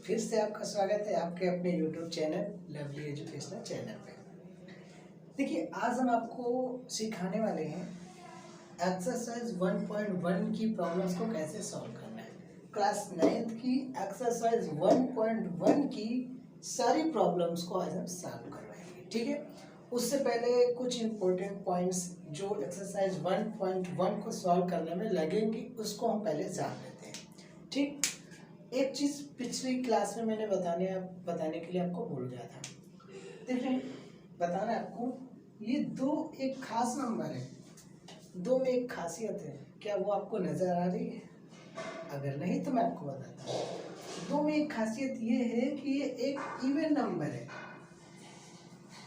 फिर से आपका स्वागत है आपके अपने YouTube channel lovely educational channel पे। देखिए, आज हम आपको सिखाने वाले हैं एक्सरसाइज 1.1 की प्रॉब्लम्स को कैसे सॉल्व करना है। क्लास 9th की एक्सरसाइज 1.1 की सारी प्रॉब्लम्स को आज हम सॉल्व करवाएंगे, ठीक है। उससे पहले कुछ इंपॉर्टेंट पॉइंट्स जो एक्सरसाइज 1.1 को सॉल्व करने में लगेंगी उसको हम पहले जान लेते हैं, ठीक। एक चीज पिछली क्लास में मैंने बताने के लिए आपको भूल गया था। देखिए, बताना है आपको, ये दो एक खास नंबर है, दो में एक खासियत है। क्या वो आपको नजर आ रही है? अगर नहीं तो मैं आपको बताता हूँ। दो में एक खासियत ये है कि ये एक इवन नंबर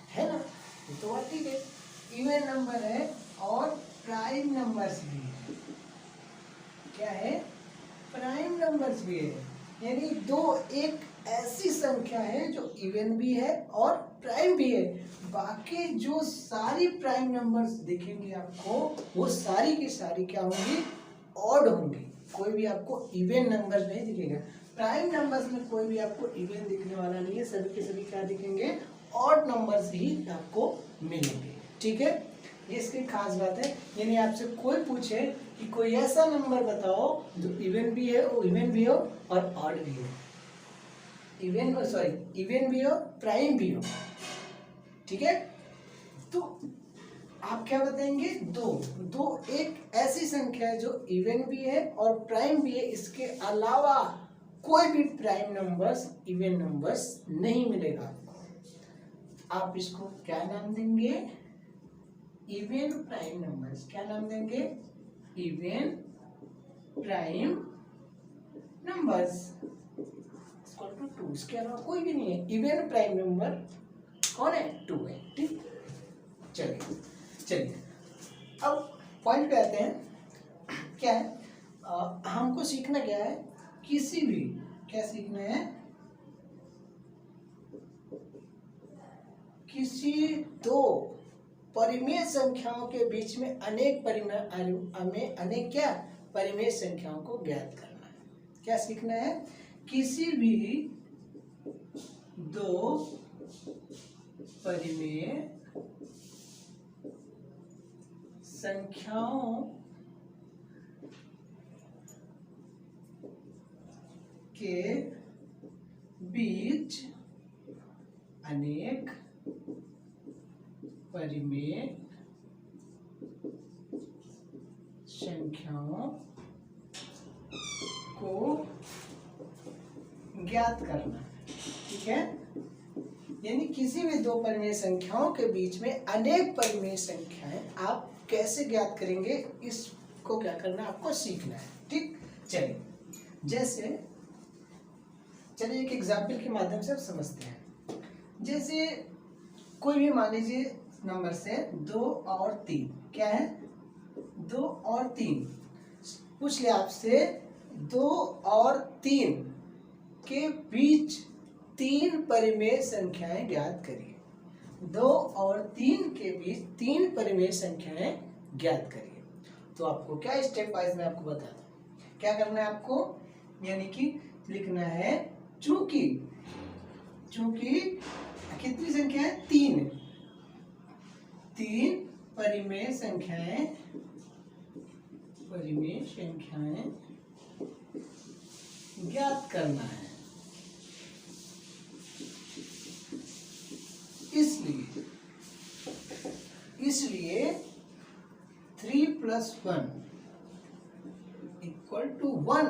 है ना। ये तो बात ठीक है, इवन नंबर है और प्राइम नंबर्स भी है। क्या है? प्राइम नंबर्स भी है। यानी दो एक ऐसी संख्या है जो इवन भी है और प्राइम भी है। बाकी जो सारी प्राइम नंबर्स दिखेंगी आपको, वो सारी की सारी क्या होंगी? ऑड होंगी। कोई भी आपको इवन नंबर नहीं दिखेगा। प्राइम नंबर्स में कोई भी आपको इवन दिखने वाला नहीं है, सभी के सभी क्या दिखेंगे? ऑड नंबर्स ही आपको मिलेंगे, ठीक है। ये इसकी खास बात है। यानी आपसे कोई पूछे कि कोई ऐसा नंबर बताओ जो इवन भी है, वो इवन भी हो और ऑड भी हो, इवन भी हो, प्राइम भी हो, ठीक है। तो आप क्या बताएंगे? दो एक ऐसी संख्या है जो इवन भी है और प्राइम भी है। इसके अलावा कोई भी प्राइम नंबर्स, इवन नंबर्स नहीं मिलेगा आपको। आप इसको क्या नाम देंगे? Even prime numbers. क्या नाम देंगे? Even prime numbers equal to 2। इसके अलावा कोई भी नहीं है। इवन प्राइम नंबर कौन है? 2 है, ठीक। चलिए अब पॉइंट पे आते हैं। क्या है? हमको सीखना क्या है? किसी भी क्या सीखना है? किसी दो परिमेय संख्याओं के बीच में अनेक परिमेय संख्याओं को ज्ञात करना है। क्या सीखना है? किसी भी दो परिमेय संख्याओं के बीच अनेक परिमेय संख्याओं को ज्ञात करना, ठीक है। यानी किसी भी दो परिमेय संख्याओं के बीच में अनेक परिमेय संख्याएं आप कैसे ज्ञात करेंगे, इसको क्या करना है? आपको सीखना है, ठीक। चलिए एक एग्जाम्पल के माध्यम से आप समझते हैं। जैसे कोई भी मान लीजिए नंबर से 2 और 3। क्या है? 2 और 3 पूछ लिया आपसे। 2 और 3 के बीच 3 परिमेय संख्याएं ज्ञात करिए। 2 और 3 के बीच 3 परिमेय संख्याएं ज्ञात करिए। तो आपको क्या स्टेप वाइज में आपको बताता हूं क्या करना है आपको। यानी कि लिखना है चूंकि कितनी संख्या है? 3 परिमेय संख्याएं ज्ञात करना है। इसलिए 3 + 1 = 1।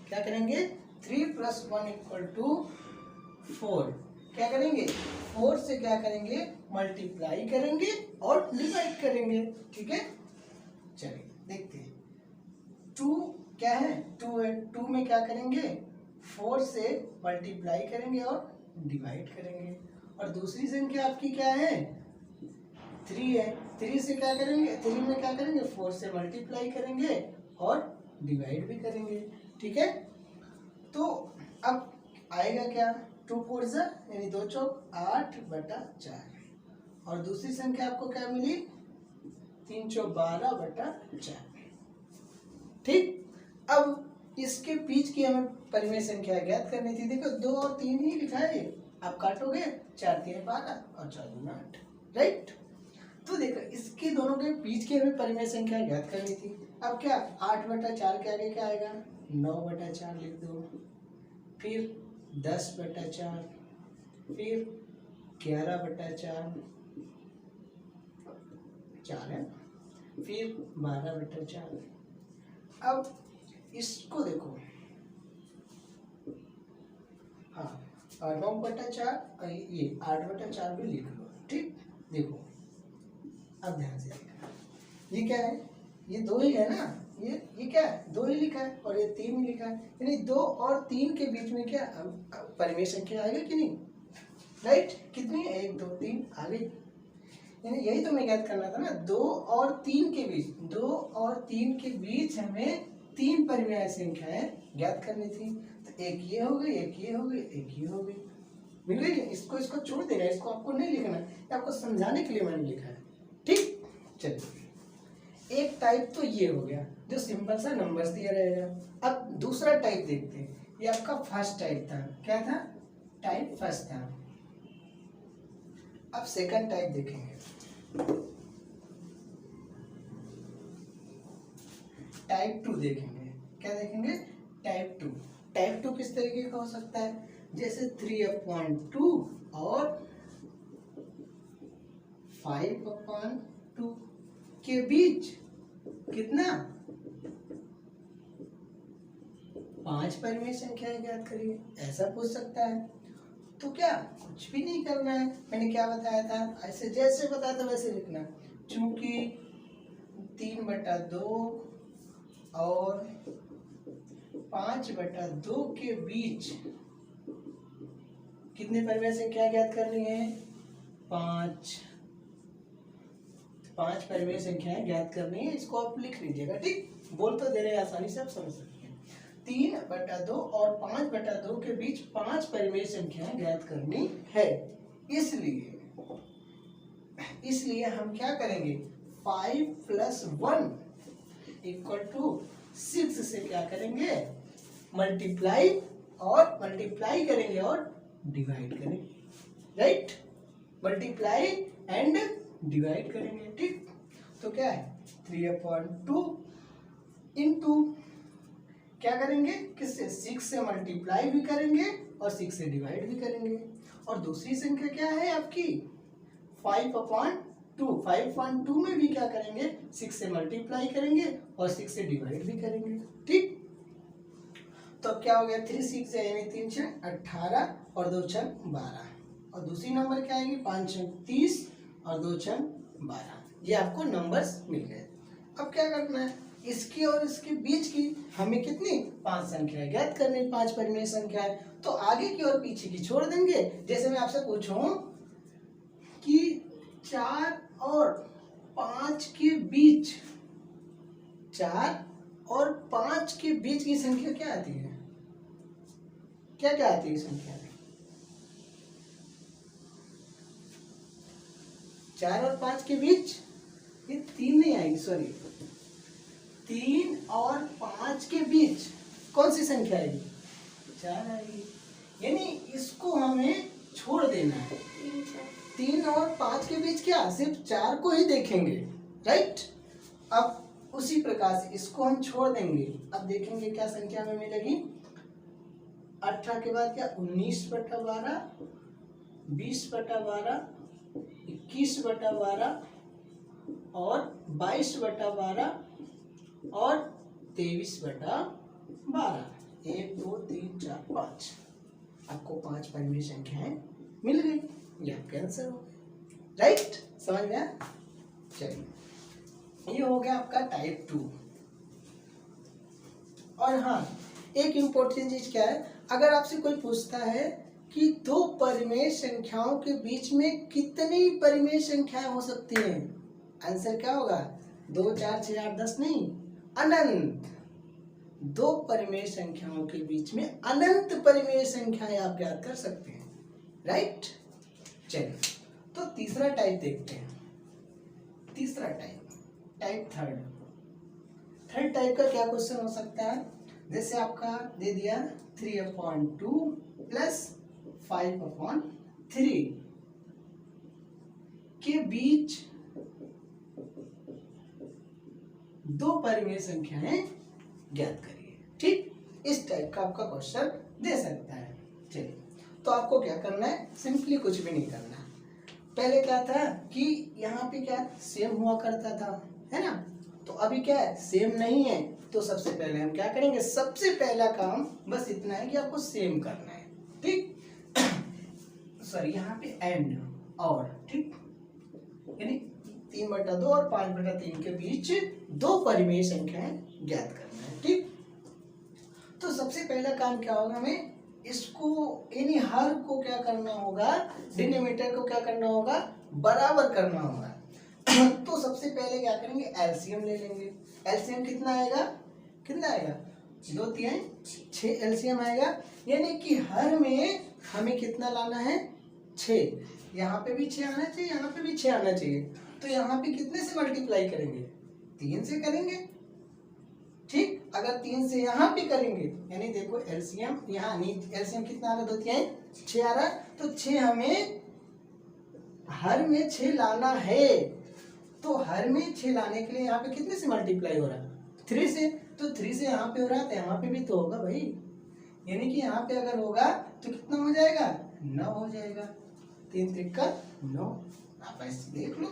क्या करेंगे? 3 + 1 = 4। क्या करेंगे? 4 से क्या करेंगे? मल्टीप्लाई करेंगे और डिवाइड करेंगे, ठीक है। चलिए देखते हैं। 2 क्या है? 2 है। 2 में क्या करेंगे? 4 से मल्टीप्लाई करेंगे और डिवाइड करेंगे। और दूसरी संख्या आपकी क्या है? 3 है। 3 से क्या करेंगे? 3 में क्या करेंगे? 4 से मल्टीप्लाई करेंगे और डिवाइड भी करेंगे, ठीक है। तो अब आएगा क्या? 2 4 यानी 2 चौक 8/4। और दूसरी संख्या आपको क्या मिली? 3 चौक 12/4, ठीक। अब इसके बीच की हमें परिमेय संख्या ज्ञात करनी थी। देखो 2 और 3 ही लिखा है, आप काटोगे 4 3 12 और 4 2 8, राइट। तो देखो इसके दोनों के बीच की हमें परिमेय संख्या ज्ञात करनी थी। अब क्या 8/4 के आगे क्या आएगा, 9/4 लिख दो, फिर 10/4, फिर 11/4, 4 है, फिर 12/4। अब इसको देखो, हाँ 9/4, ये 8/4 भी लिख लो, ठीक। देखो अब ध्यान से देखना, ये क्या है, ये 2 ही है ना, ये क्या है, 2 ही लिखा है और ये 3 ही लिखा है, यानी 2 और 3 के बीच में क्या परिमेय संख्या आएगा कि नहीं, राइट। कितनी, 1 2 3 आ गई, यानी यही तो मैं ज्ञात करना था ना, 2 और 3 के बीच, 2 और 3 के बीच हमें 3 परिमेय संख्याएं ज्ञात करनी थी। तो एक ये हो गई, एक ये हो गई, एक ये हो गई, मिल गई। इसको छोड़ देना, इसको आपको नहीं लिखना, ये आपको समझाने के लिए मैंने लिखा है, ठीक। चलिए एक टाइप तो ये हो गया जो सिंपल सा नंबर्स दिया रहेगा। अब दूसरा टाइप देखते हैं, ये आपका फर्स्ट टाइप था, क्या था, टाइप फर्स्ट था। अब सेकंड टाइप देखेंगे, टाइप 2 देखेंगे। क्या देखेंगे, टाइप 2। टाइप 2 किस तरीके का हो सकता है, जैसे 3/2 और 5/2 के बीच कितना, 5 परिमेय संख्याएं ज्ञात करिए, ऐसा पूछ सकता है। तो क्या कुछ भी नहीं करना है, मैंने क्या बताया था, ऐसे जैसे बताया था वैसे लिखना। चूंकि 3/2 और 5/2 के बीच कितने परिमेय संख्या ज्ञात करनी है, 5 परिमेय संख्याएं ज्ञात करनी है। इसको आप लिख लीजिएगा, ठीक। बोल तो दे रहे हैं, आसानी से आप समझ सकते हैं। 3/2 और 5/2 के बीच 5 परिमेय संख्याएं ज्ञात करनी है। इसलिए हम क्या करेंगे, 5 + 1 = 6 से क्या करेंगे, मल्टीप्लाई करेंगे और डिवाइड करेंगे, राइट। मल्टीप्लाई एंड डिवाइड करेंगे, ठीक। तो क्या है, 3/2 इंटू क्या करेंगे, किससे, 6 से मल्टीप्लाई भी करेंगे और 6 से डिवाइड भी करेंगे। और दूसरी संख्या क्या है आपकी, 5/2। 5/2 में भी क्या करेंगे, 6 से मल्टीप्लाई करेंगे और 6 से डिवाइड भी करेंगे, ठीक। तो अब क्या हो गया, 3 6 यानी 3 6 18 और 2 6 12। और दूसरी नंबर क्या आएगी, 5 6 30 और 2 6 12। ये आपको नंबर्स मिल गए। अब क्या करना है, इसकी और इसके बीच की हमें कितनी, 5 संख्याएं ज्ञात करनी, 5 परिमेय संख्याएं। तो आगे की और पीछे की छोड़ देंगे। जैसे मैं आपसे पूछूं कि 4 और 5 के बीच, 4 और 5 के बीच की संख्या क्या आती है, क्या क्या आती है संख्या, 4 और 5 के बीच, ये 3 नहीं आएगी, सॉरी, 3 और 5 के बीच कौन सी संख्या आएगी, 4 आएगी। यानी इसको हमें छोड़ देना है, 3 और 5 के बीच क्या, सिर्फ 4 को ही देखेंगे, राइट। अब उसी प्रकार से इसको हम छोड़ देंगे। अब देखेंगे क्या संख्या में मिलेगी, 18 के बाद क्या, 19/12, 20/12, 21/12 और 22/12 और 23/12। 1 2 3 4 5, आपको 5 परिमेय संख्याएं मिल गई। ये आपका आंसर हो गया, राइट। समझ में आया, चलिए ये हो गया आपका टाइप 2। और हाँ, एक इम्पोर्टेंट चीज क्या है, अगर आपसे कोई पूछता है कि 2 परिमेय संख्याओं के बीच में कितनी परिमेय संख्याएं हो सकती हैं, आंसर क्या होगा, 2 4 6 8 10 नहीं, अनंत। 2 परिमेय संख्याओं के बीच में अनंत परिमेय संख्याएं आप ज्ञात कर सकते हैं, राइट। चलिए तो तीसरा टाइप देखते हैं। तीसरा टाइप, टाइप थर्ड टाइप का क्या क्वेश्चन हो सकता है, जैसे आपका दे दिया 3/2 प्लस 5/3 के बीच दो परिमेय संख्याएं ज्ञात करिए। ठीक, इस टाइप का आपका क्वेश्चन दे सकता है। चलिए, तो आपको क्या करना है, सिंपली कुछ भी नहीं करना। पहले क्या था कि यहाँ पे क्या सेम हुआ करता था, है ना, तो अभी क्या है सेम नहीं है। तो सबसे पहले हम क्या करेंगे, सबसे पहला काम बस इतना है कि आपको सेम करना है। ठीक सॉरी, यहाँ पे एंड और, ठीक, यानी 3/2 और 5/3 के बीच दो परिमेय संख्याएं ज्ञात करना है। ठीक, तो सबसे पहला काम क्या होगा, हमें इसको यानी हर को क्या करना होगा, डिनोमिनेटर को क्या करना होगा, बराबर करना होगा। तो सबसे पहले क्या करेंगे, एलसीएम ले लेंगे। एलसीएम कितना आएगा, 2 3 6 एलसीएम आएगा, यानी कि हर में हमें कितना लाना है, 6। यहाँ पे भी 6 आना चाहिए, यहाँ पे भी 6 आना चाहिए। तो यहाँ पे कितने से मल्टीप्लाई करेंगे, 3 से करेंगे। ठीक, अगर 3 से यहाँ पे करेंगे, यानी देखो एलसीएम यहाँ एलसीएम कितना आ रहा है, 2 3 6 आ रहा है। तो 6 हमें हर में 6 लाना है। तो हर में 6 लाने के लिए यहाँ पे कितने से मल्टीप्लाई हो रहा है, 3 से। तो 3 से यहाँ पे हो रहा है, तो यहाँ पे भी तो होगा भाई, यानी कि यहाँ पे अगर होगा तो कितना हो जाएगा, 9 हो जाएगा। 3 3 का 9, आप ऐसे देख लो,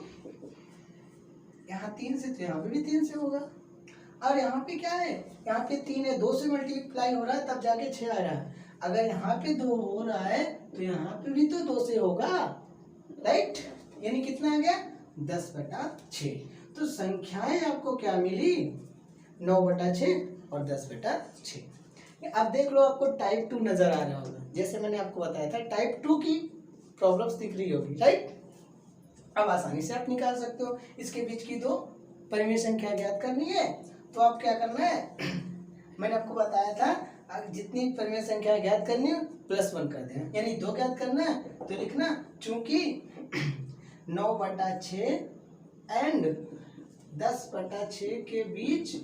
यहाँ 3 से तो यहाँ पे भी 3 से होगा। और यहाँ पे क्या है, यहाँ पे 3 है, 2 से मल्टीप्लाई हो रहा है तब जाके 6 आ रहा है। अगर यहाँ पे 2 हो रहा है तो यहाँ पे भी तो 2 से होगा, राइट, यानी कितना आ गया, 10/6। तो संख्याएं आपको क्या मिली, 9/6 और 10/6। अब देख लो, आपको टाइप 2 नजर आ रहा होगा, जैसे मैंने आपको बताया था टाइप 2 की प्रॉब्लम्स दिख रही होगी, राइट। अब आसानी से आप निकाल सकते हो, इसके बीच की दो परिमेय संख्या ज्ञात करनी है। तो आप क्या करना है, मैंने आपको बताया था जितनी परिमेय संख्या ज्ञात करनी है +1 कर देना, यानी 2 ज्ञात करना है तो लिखना, चूंकि 9/6 एंड 10/6 के बीच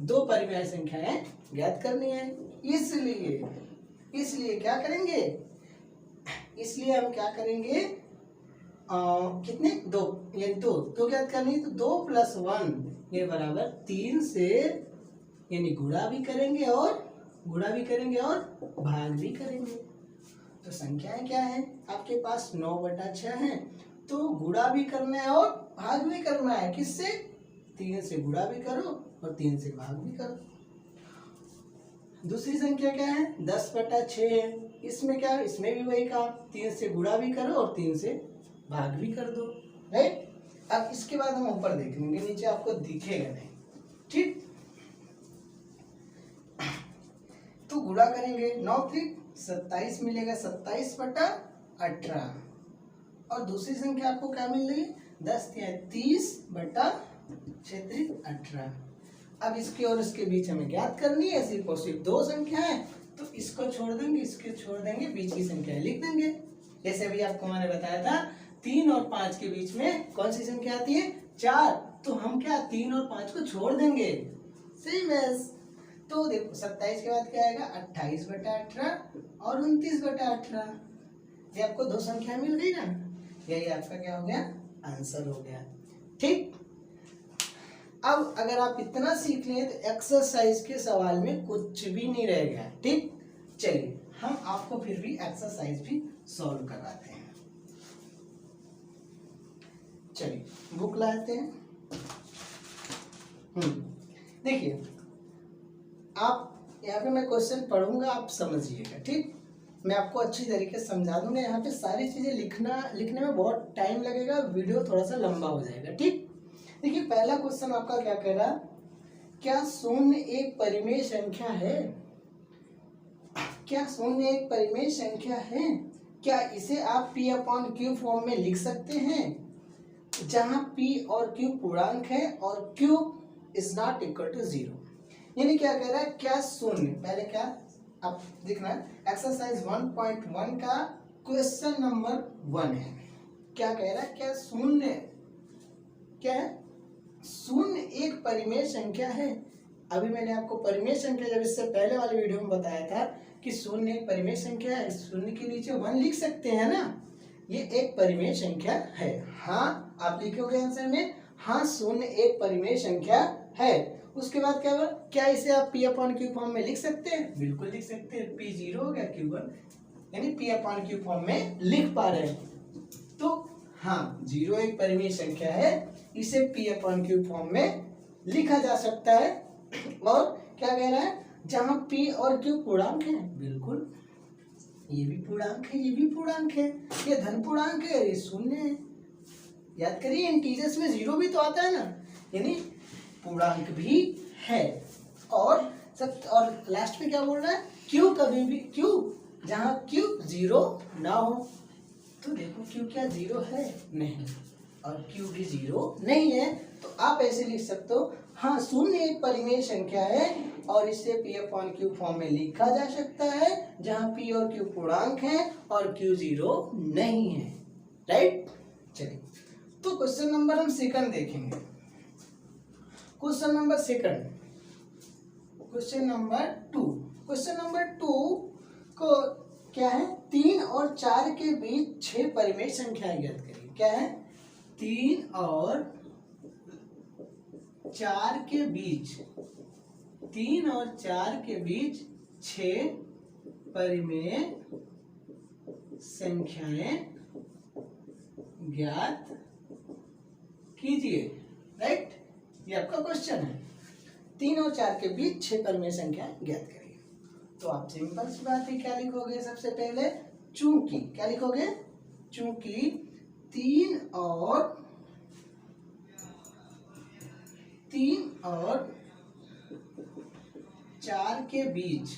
दो परिमेय संख्याएं ज्ञात करनी है, इसलिए क्या करेंगे, इसलिए हम क्या करेंगे, कितने, 2, यानी 2 ज्ञात करनी है। तो 2 + 1 ये बराबर 3 से, यानी गुणा भी करेंगे और भाग भी करेंगे। तो संख्याएं क्या है आपके पास, 9/6 है, तो गुणा भी करना है और भाग भी करना है। किससे, 3 से गुणा भी करो और 3 से भाग भी करो। दूसरी संख्या क्या है, 10/6 है, इसमें क्या, इसमें भी वही काम, 3 से गुणा भी करो और 3 से भाग भी कर दो, राइट। अब इसके बाद हम ऊपर देखेंगे, नीचे आपको दिखेगा नहीं, ठीक। तो गुणा करेंगे, 9 3 27 मिलेगा, 27/18। और दूसरी संख्या आपको क्या मिल रही है, 10 3 30/6 18। अब इसके और इसके बीच हमें ज्ञात करनी है, सिर्फ और सिर्फ दो संख्या है, तो इसको छोड़ देंगे, इसके छोड़ देंगे, बीच की संख्या लिख देंगे। जैसे अभी आपको मैंने बताया था 3 और 5 के बीच में कौन सी संख्या आती है, 4। तो हम क्या 3 और 5 को छोड़ देंगे, सेम एज। तो देखो 27 के बाद क्या आएगा, 28/18 और 29/18। ये आपको दो संख्या मिल गई ना, यही आपका क्या हो गया, आंसर हो गया, ठीक। अब अगर आप इतना सीख लें तो एक्सरसाइज के सवाल में कुछ भी नहीं रह गया, ठीक। चलिए हम आपको फिर भी एक्सरसाइज भी सॉल्व करवाते हैं। चलिए बुक लाते हैं। देखिए, आप यहाँ पे मैं क्वेश्चन पढ़ूंगा, आप समझिएगा, ठीक। मैं आपको अच्छी तरीके से समझा दूंगा। यहाँ पे सारी चीजें लिखने में बहुत टाइम लगेगा, वीडियो थोड़ा सा लंबा हो जाएगा, ठीक। देखिए पहला क्वेश्चन आपका क्या कह रहा, क्या शून्य एक परिमेय संख्या है, क्या शून्य एक परिमेय संख्या है, क्या इसे आप P/Q फॉर्म में लिख सकते हैं, जहां P और Q पूर्णांक है और Q is not equal to 0। यानी क्या कह रहा है, क्या शून्य, पहले क्या आप देखना, एक्सरसाइज 1.1 का क्वेश्चन नंबर 1 है। क्या कह रहा है, क्या शून्य, क्या है, शून्य एक परिमेय संख्या है, अभी मैंने आपको परिमेय संख्या जब इससे पहले वाले वीडियो में बताया था कि शून्य एक परिमेय संख्या है, शून्य के नीचे 1 लिख सकते हैं ना, ये एक परिमेय संख्या है। हाँ आप लिखोगे आंसर में, हाँ शून्य एक परिमेय संख्या है। उसके बाद क्या इसे आप पी अपॉन क्यू फॉर्म में लिख सकते हैं? बिल्कुल लिख सकते हैं। पी 0 हो गया, क्यू 1, यानी पी अपॉन क्यू फॉर्म में लिख पा रहे हैं। तो हाँ 0 एक परिमेय संख्या है, इसे पी अपॉन क्यू फॉर्म में लिखा जा सकता है। और क्या कह रहा है, जहां पी और क्यू पूर्णांक है, बिल्कुल ये भी पूर्णांक है, ये भी पूर्णांक है, ये धन पूर्णांक है, ये शून्य है। याद करिए इंटीजर्स में 0 भी तो आता है ना, यानी पूर्णांक भी है। और लास्ट में क्या बोल रहा है, क्यू कभी भी, क्यू जहां क्यू 0 ना हो, तो देखो क्यू क्या 0 है? नहीं, और क्यू भी 0 नहीं है। तो आप ऐसे लिख सकते हो, हाँ शून्य एक परिमेय संख्या है और इसे पी अपॉन क्यू फॉर्म में लिखा जा सकता है, जहां पी और क्यू पूर्णांक है और क्यू 0 नहीं है। राइट, चलिए तो क्वेश्चन नंबर हम सेकंड देखेंगे। Question number second, question number 2। Question number 2 को क्या है, 3 और 4 के बीच 6 परिमेय संख्याएं ज्ञात करिए। क्या है, 3 और 4 के बीच, 3 और 4 के बीच 6 परिमेय संख्याएं ज्ञात कीजिए। राइट, ये आपका क्वेश्चन है, 3 और 4 के बीच 6 परिमेय संख्याएं ज्ञात करिए। तो आप सिंपल सी बात है, क्या लिखोगे सबसे पहले, चूंकि, क्या लिखोगे, चूंकि 3 और 4 के बीच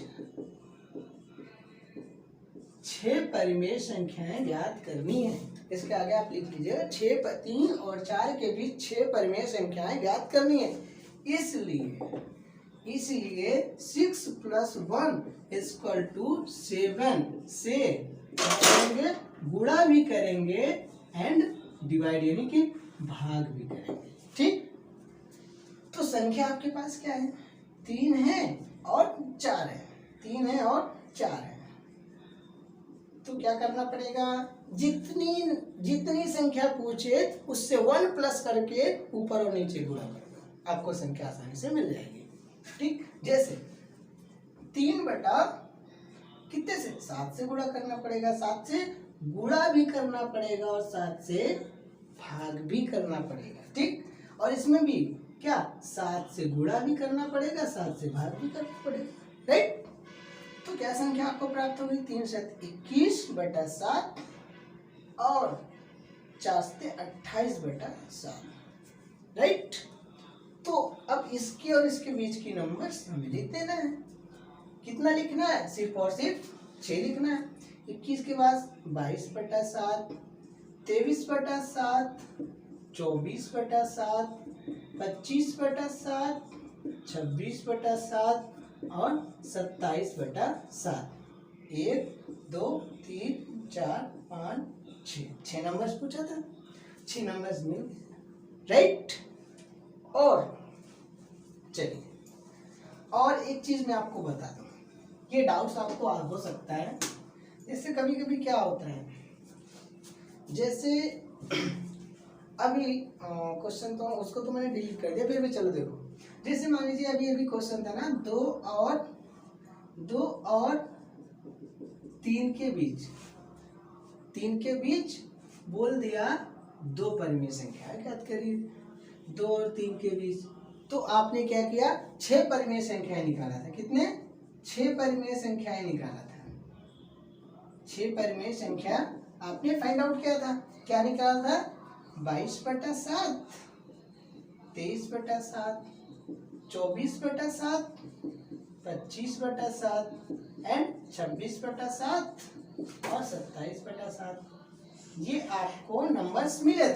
6 परिमेय संख्याएं ज्ञात करनी है। इसके आगे आप लिख लीजिएगा 3 और 4 के बीच 6 परिमेय संख्याएं ज्ञात करनी है। इसलिए 6 + 1 = 7 से करेंगे, गुणा भी करेंगे एंड डिवाइड यानी कि भाग भी करेंगे। ठीक, तो संख्या आपके पास क्या है, 3 है और 4 है, 3 है और 4 है। तो क्या करना पड़ेगा, जितनी संख्या पूछे उससे 1 प्लस करके ऊपर और नीचे गुणा करेगा, आपको संख्या आसानी से मिल जाएगी। ठीक, जैसे 3 बटा कितने से, 7 से गुणा करना पड़ेगा, 7 से गुणा भी करना पड़ेगा और 7 से भाग भी करना पड़ेगा। ठीक, और इसमें भी क्या, 7 से गुणा भी करना पड़ेगा, 7 से भाग भी करना पड़ेगा। राइट, तो क्या संख्या आपको प्राप्त होगी, 3 से 21 बटा 7 और 4 से 28 बटा 7। राइट, तो अब इसके और इसके बीच की नंबर्स हमें लिख देना है। कितना लिखना है, सिर्फ और सिर्फ 6 लिखना है। 21 के बाद 22 बटा 7, 23 बटा 7, 24 बटा 7, 25 बटा 7, 26 बटा 7 और 27 बटा 7। 1 2 3 4 5 6 नंबर्स पूछा था, 6 नंबर्स मिल गए। राइट, और चलिए और एक चीज मैं आपको बता दूं, ये डाउट्स आपको हो सकता है। जैसे कभी कभी क्या होता है, जैसे अभी क्वेश्चन तो उसको तो मैंने डिलीट कर दिया, फिर भी चलो देखो। जैसे मान लीजिए अभी क्वेश्चन था ना, 2 और 3 के बीच, 3 के बीच बोल दिया 2 परिमेय संख्या ज्ञात करिए। 2 और 3 के बीच, तो आपने क्या किया, 6 परिमेय संख्याएं निकाला था। कितने, 6 परिमेय संख्याएं निकाला था। 6 परिमेय संख्या आपने फाइंड आउट किया था। क्या निकाला था, 22 बटा 7, 23 बटा 7, 24 बटा 7, 25 बटा 7 एंड 26 बटा 7 और 27 बटा 7। ये आपको नंबर्स मिले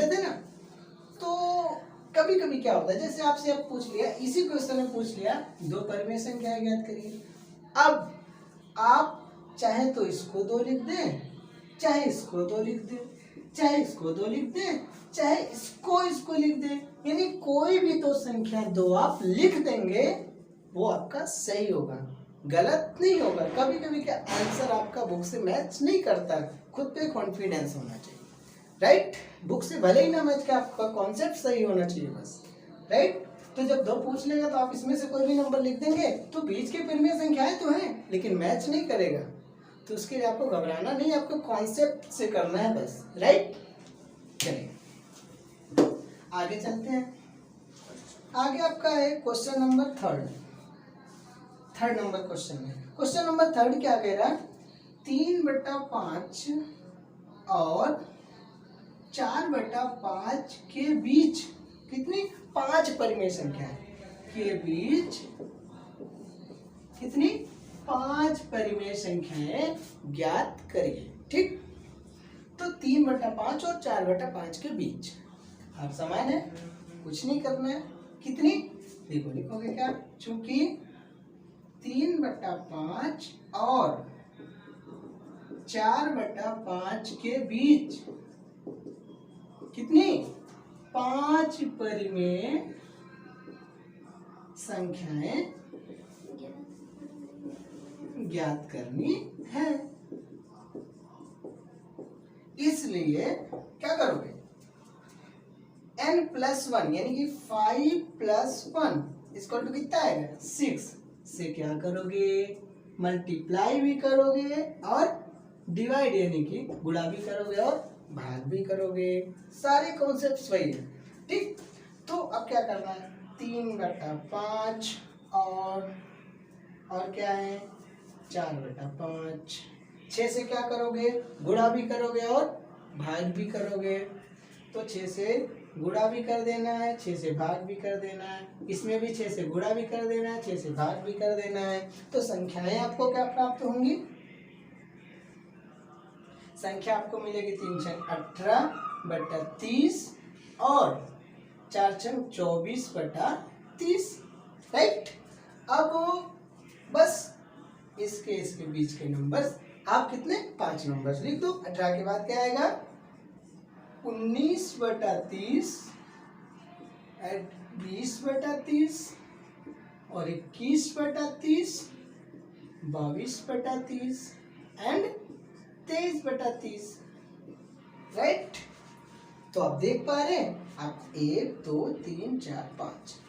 थे ना। तो कभी कभी क्या होता है, जैसे आपसे अब पूछ लिया, इसी क्वेश्चन में पूछ लिया 2 परिमेय संख्या ज्ञात करिए। अब आप चाहे तो इसको 2 लिख दें, चाहे इसको 2 लिख दें, चाहे इसको 2 लिख दें, चाहे इसको लिख दें, यानी कोई भी दो संख्या 2 आप लिख देंगे वो आपका सही होगा, गलत नहीं होगा। कभी कभी क्या आंसर आपका बुक से मैच नहीं करता, खुद पे कॉन्फिडेंस होना चाहिए, राइट। बुक से भले ही ना मैच के, आपका कॉन्सेप्ट सही होना चाहिए बस, राइट। तो जब 2 पूछ लेगा तो आप इसमें से कोई भी नंबर लिख देंगे तो बीच के पेड़ में संख्याएं तो हैं लेकिन मैच नहीं करेगा, तो उसके लिए आपको घबराना नहीं, आपको कॉन्सेप्ट से करना है बस, राइट। चलिए आगे चलते हैं। आगे आपका है question number third number question है। क्वेश्चन नंबर 3 क्या कह रहा है, 3/5 और 4/5 के बीच कितनी 5 परिमेय संख्या के बीच कितनी 5 परिमेय संख्याएं ज्ञात करिए, ठीक। तो 3/5 और 4/5 के बीच आप समान है, कुछ नहीं करना है, कितनी देखो लिखोगे क्या, चूंकि 3/5 और 4/5 के बीच कितनी 5 परिमेय संख्याएं ज्ञात करनी है। इसलिए क्या करोगे, n+1 यानी कि 5+1 इक्वल टू कितना आएगा 6 से क्या करोगे, मल्टीप्लाई भी करोगे और डिवाइड यानी कि गुणा भी करोगे और भाग भी करोगे, सारे कॉन्सेप्ट्स वही है, ठीक। तो अब क्या करना है, 3/5 और क्या है 4/5, 6 से क्या करोगे, गुणा भी करोगे और भाग भी करोगे, तो 6 से गुणा भी कर देना है, 6 से भाग भी कर देना है, इसमें भी 6 से गुणा भी कर देना है, 6 से भाग भी कर देना है। तो संख्याएं आपको क्या प्राप्त होंगी, संख्या आपको मिलेगी 3×18/30 और 4×24/30, राइट। अब बस इसके बीच के नंबर्स आप कितने 5 नंबर्स लिख दो। 18 के बाद क्या आएगा 19/30 एंड 20/30 और 21/30, 22/30 एंड 23/30, राइट। तो आप देख पा रहे हैं, आप 1 2 3 4 5,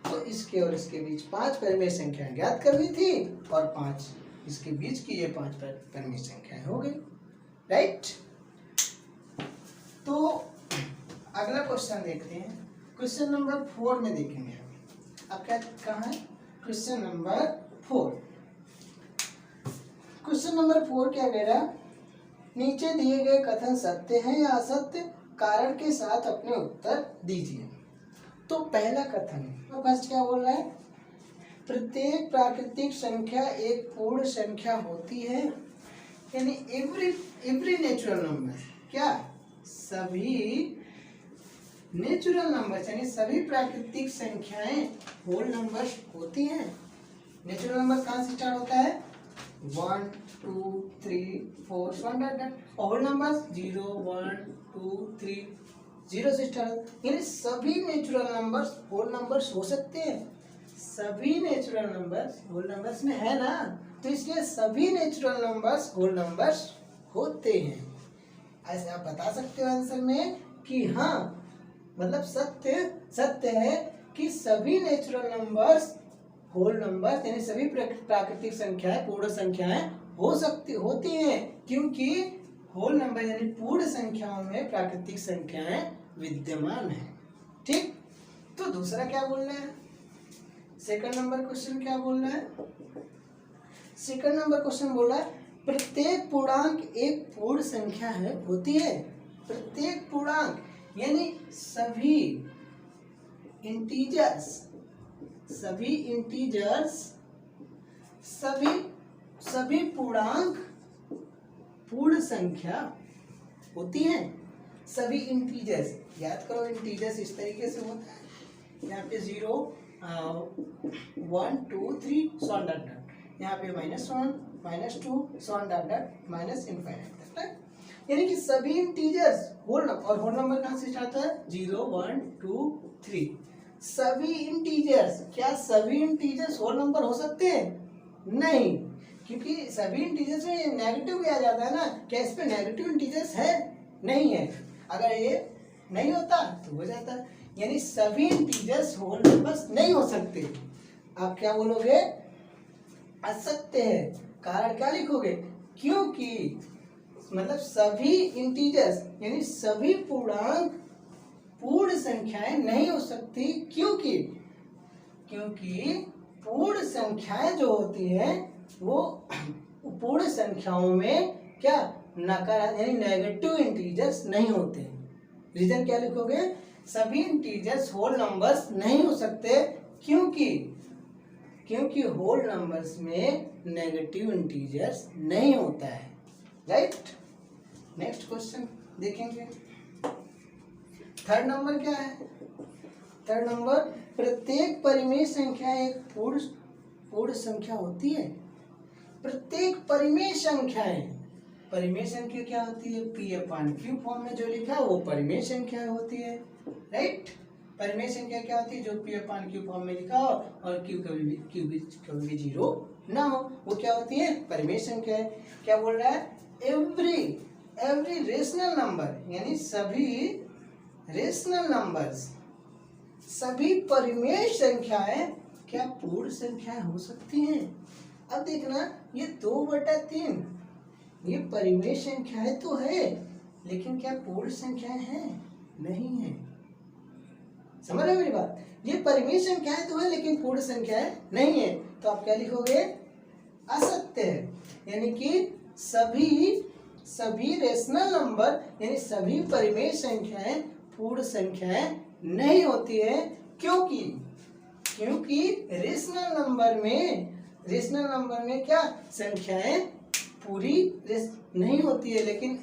तो इसके और इसके बीच 5 परिमेय संख्याएं ज्ञात करनी थी और 5 इसके बीच की ये 5 परिमेय संख्याएं हो गई, राइट। तो अगला क्वेश्चन देखते हैं, क्वेश्चन नंबर 4 में देखेंगे। अब क्या कहा है, क्वेश्चन नंबर 4। क्वेश्चन नंबर 4 क्या कह रहा है, नीचे दिए गए कथन सत्य है या असत्य, कारण के साथ अपने उत्तर दीजिए। तो पहला कथन तो फर्स्ट क्या बोल रहा है, प्रत्येक प्राकृतिक संख्या एक पूर्ण संख्या होती है, यानी एवरी नेचुरल नंबर, क्या सभी नेचुरल नंबर यानी सभी प्राकृतिक संख्याएं होल नंबर होती हैं। नेचुरल नंबर कहाँ से स्टार्ट होता है 1 2 3 4 होल नंबर 0 1 2 3 0 से स्टार्ट, यानी सभी नेचुरल नंबर्स होल नंबर्स हो सकते हैं। सभी नेचुरल नंबर्स होल नंबर्स में है ना, तो इसलिए सभी नेचुरल नंबर्स होल नंबर्स होते हैं। ऐसे आप बता सकते हो आंसर में कि हाँ, मतलब सत्य है कि सभी नेचुरल नंबर्स होल नंबर्स यानी सभी प्राकृतिक संख्याएं पूर्ण संख्याएं होती हैं, क्योंकि होल नंबर यानी पूर्ण संख्याओं में प्राकृतिक संख्याएं विद्यमान है, ठीक। तो दूसरा क्या बोलना है, सेकंड नंबर क्वेश्चन क्या बोलना है, सेकंड नंबर क्वेश्चन बोल रहा है प्रत्येक पूर्णांक एक पूर्ण संख्या है होती है। प्रत्येक पूर्णांक यानी सभी इंटीजर्स सभी पूर्णांक पूर्ण संख्या होती हैं। सभी इंटीजर्स याद करो, इंटीजर्स इस तरीके से होता है, यहाँ पे 0 1 2 3 सो डॉट, यहाँ पे -1 -2 सो डॉट -इनफाइनाइट तक, यानी कि सभी इंटीजर्स होल नंबर, और होल नंबर कहाँ से स्टार्ट होता है? 0 1 2 3। सभी इंटीजर्स, क्या सभी इंटीजर्स होल नंबर हो सकते हैं? नहीं, क्योंकि सभी इंटीजर्स में नेगेटिव भी आ जाता है ना। क्या इस पे नेगेटिव इंटीजर्स है? नहीं है। अगर ये नहीं होता तो हो जाता। यानी सभी इंटीजर्स होल नंबर्स नहीं हो सकते। आप क्या बोलोगे? असत्य है। कारण क्या लिखोगे? क्योंकि मतलब सभी इंटीजर्स यानी सभी पूर्णांक पूर्ण संख्याएं नहीं हो सकती। क्योंकि पूर्ण संख्याएं जो होती हैं वो पूर्ण संख्याओं में क्या नकारात्मक यानी नेगेटिव इंटीजर्स नहीं होते। रीजन क्या लिखोगे? सभी इंटीजर्स होल नंबर्स नहीं हो सकते क्योंकि होल नंबर्स में नेगेटिव इंटीजर्स नहीं होता है। राइट। नेक्स्ट क्वेश्चन देखेंगे। थर्ड नंबर क्या है? थर्ड नंबर, प्रत्येक परिमेय संख्या एक पूर्ण संख्या होती है। प्रत्येक परिमेय संख्या क्या होती है? P/Q फॉर्म में जो लिखा है वो परिमेय संख्या होती है। राइट। परिमेय संख्या क्या होती है? जो P/Q फॉर्म में लिखा हो और Q कभी भी 0 ना हो, वो क्या होती है? परिमेय संख्या है। क्या बोल रहा है? एवरी रेशनल नंबर यानी सभी रेशनल नंबर्स, सभी परिमेय संख्याएं क्या पूर्ण संख्याएं हो सकती हैं? अब देखना, ये 2/3 ये परिमेय संख्याएं तो है, लेकिन क्या पूर्ण संख्याएं हैं? नहीं है। समझ रहे हो मेरी बात? ये परिमेय संख्याएं तो है लेकिन पूर्ण संख्याएं नहीं है। तो आप क्या लिखोगे? असत्य है। यानी कि सभी रेशनल नंबर यानी सभी परिमेय संख्याएं पूर्ण संख्याएं नहीं होती है। क्योंकि रेशनल नंबर में क्या संख्याएं पूरी नहीं होती है, लेकिन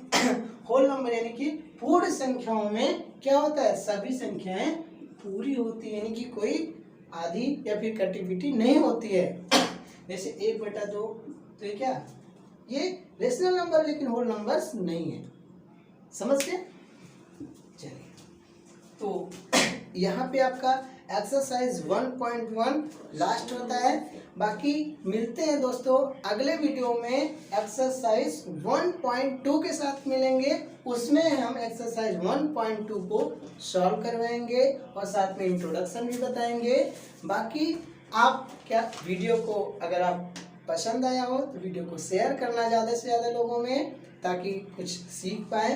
होल नंबर यानी कि पूर्ण संख्याओं में क्या होता है? सभी संख्याएं पूरी होती है, यानी कि कोई आधी या फिर कटिविटी नहीं होती है। जैसे 1/2, तो ये क्या? ये रेशनल नंबर लेकिन होल नंबर्स नहीं है। समझ गए? चलिए, तो यहाँ पे आपका एक्सरसाइज 1.1 लास्ट होता है। बाकी मिलते हैं दोस्तों अगले वीडियो में एक्सरसाइज 1.2 के साथ मिलेंगे। उसमें हम एक्सरसाइज 1.2 को सॉल्व करवाएंगे और साथ में इंट्रोडक्शन भी बताएंगे। बाकी आप क्या वीडियो को अगर आप पसंद आया हो तो वीडियो को शेयर करना ज़्यादा से ज़्यादा लोगों में, ताकि कुछ सीख पाए।